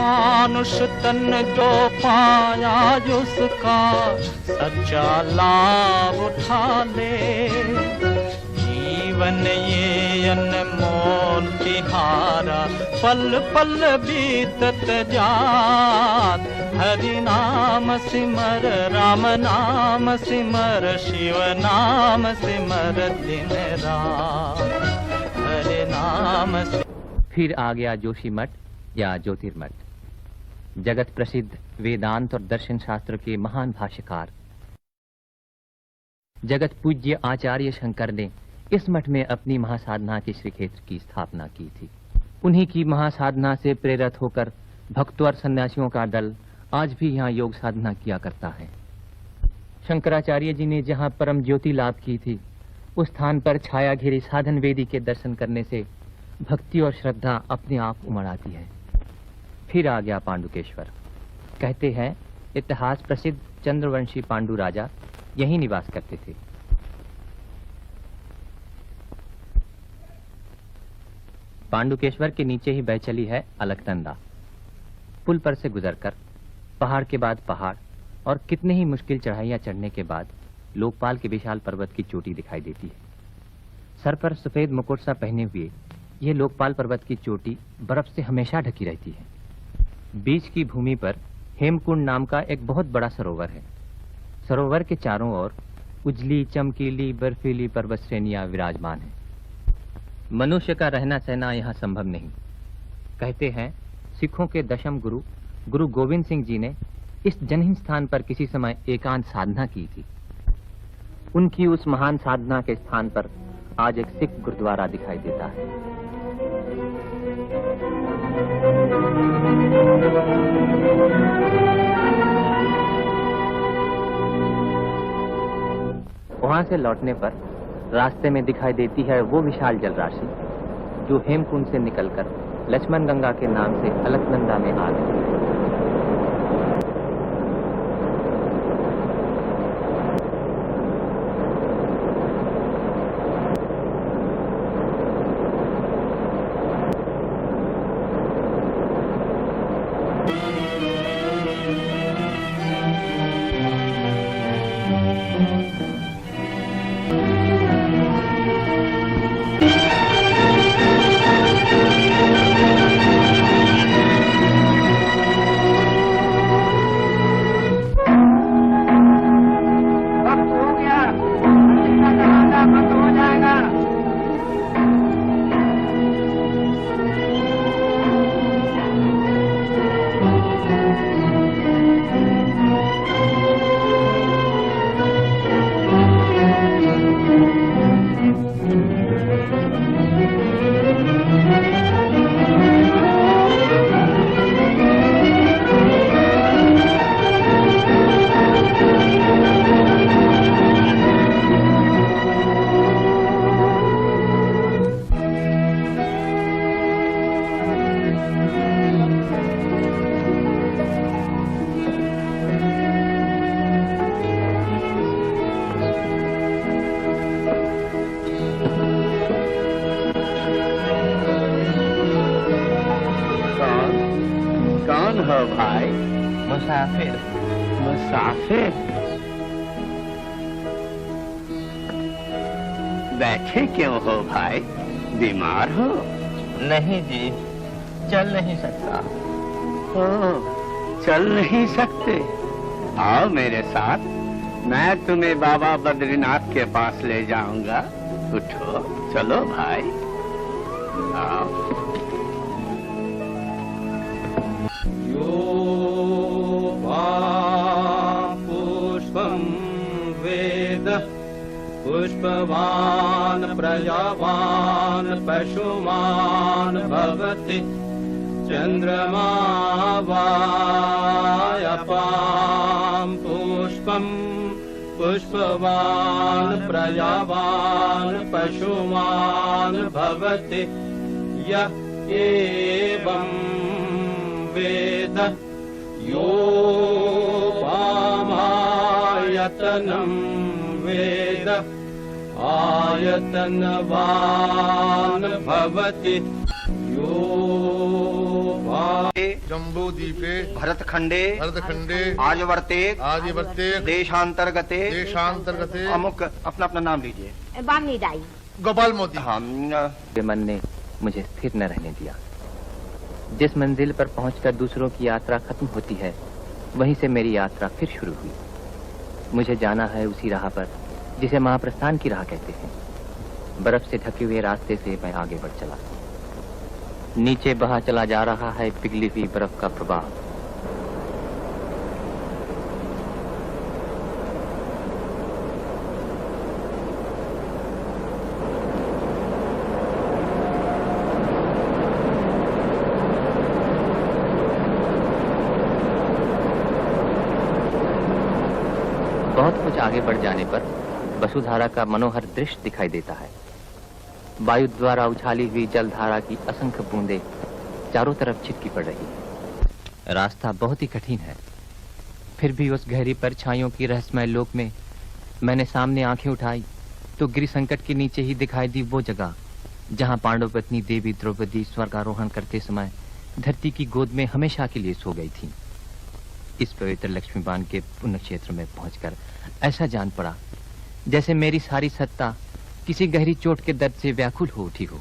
मानुष तन जो पाया उसका सच्चा लाभ उठा ले। जीवन ये अनमोल तिहारा पल पल बीतत जात। हरि नाम सिमर राम नाम सिमर शिव नाम सिमर दिन रात। हरि नाम फिर आ गया जोशी मठ या ज्योतिर्मठ। जगत प्रसिद्ध वेदांत और दर्शन शास्त्र के महान भाष्यकार जगत पूज्य आचार्य शंकर ने इस मठ में अपनी महासाधना के श्री क्षेत्र की स्थापना की थी। उन्हीं की महासाधना से प्रेरित होकर भक्तों और सन्यासियों का दल आज भी यहाँ योग साधना किया करता है। शंकराचार्य जी ने जहाँ परम ज्योति लाभ की थी, उस स्थान पर छाया घिरी साधन वेदी के दर्शन करने से भक्ति और श्रद्धा अपने आप उमड़ आती है। फिर आ गया पांडुकेश्वर। कहते हैं इतिहास प्रसिद्ध चंद्रवंशी पांडु राजा यहीं निवास करते थे। पांडुकेश्वर के नीचे ही बह चली है अलकनंदा। पुल पर से गुजरकर पहाड़ के बाद पहाड़ और कितने ही मुश्किल चढ़ाइयां चढ़ने के बाद लोकपाल के विशाल पर्वत की चोटी दिखाई देती है। सर पर सफेद मुकुट सा पहने हुए यह लोकपाल पर्वत की चोटी बर्फ से हमेशा ढकी रहती है। बीच की भूमि पर हेमकुंड नाम का एक बहुत बड़ा सरोवर है। सरोवर के चारों ओर उजली चमकीली बर्फीली पर्वत श्रेणियां विराजमान हैं। मनुष्य का रहना सहना यहाँ संभव नहीं। कहते हैं सिखों के दशम गुरु गुरु गोविंद सिंह जी ने इस जनहीन स्थान पर किसी समय एकांत साधना की थी। उनकी उस महान साधना के स्थान पर आज एक सिख गुरुद्वारा दिखाई देता है। वहां से लौटने पर रास्ते में दिखाई देती है वो विशाल जलराशि जो हेमकुंड से निकलकर लक्ष्मण गंगा के नाम से अलकनंदा में आ गई। कौन हो भाई? मुसाफिर। मुसाफिर? बैठे क्यों हो भाई? बीमार हो? नहीं जी, चल नहीं सकता। चल नहीं सकते? आओ मेरे साथ, मैं तुम्हें बाबा बद्रीनाथ के पास ले जाऊंगा। उठो, चलो भाई, आओ। पुष्पं वेद पुष्पवान् प्रजावान् पशुमान् भवति चन्द्रमा वायपां पुष्पं पुष्पवान् प्रजावान् पशुमान् भवति य एवं वेद योपामायतनं वेद आयतनवान् भवति जम्बूद्वीपे भरतखंडे भरतखंडे आर्यवर्ते आदिवर्ते देशांतर्गते देशांतर्गते अमुक अपना अपना नाम लीजिए। बामनी दाई। गोपाल मोती। हम के मन ने मुझे स्थिर न रहने दिया। जिस मंजिल पर पहुंचकर दूसरों की यात्रा खत्म होती है, वहीं से मेरी यात्रा फिर शुरू हुई। मुझे जाना है उसी राह पर जिसे महाप्रस्थान की राह कहते हैं। बर्फ से ढके हुए रास्ते से मैं आगे बढ़ चला। नीचे बहा चला जा रहा है पिघली हुई बर्फ का प्रवाह। बहुत कुछ आगे बढ़ जाने पर वसुधारा का मनोहर दृश्य दिखाई देता है। वायु द्वारा उछाली हुई जलधारा की असंख्य बूंदें चारों तरफ छिटकी पड़ रही है। रास्ता बहुत ही कठिन है, फिर भी उस गहरी परछाइयों की रहस्यमय लोक में मैंने सामने आंखें उठाई तो गिरि संकट के नीचे ही दिखाई दी वो जगह जहां पांडव पत्नी देवी द्रौपदी स्वर्गारोहण करते समय धरती की गोद में हमेशा के लिए सो गई थी। इस पवित्र लक्ष्मीबान के पुण्य क्षेत्र में पहुंचकर ऐसा जान पड़ा जैसे मेरी सारी सत्ता किसी गहरी चोट के दर्द से व्याकुल हो उठी हो।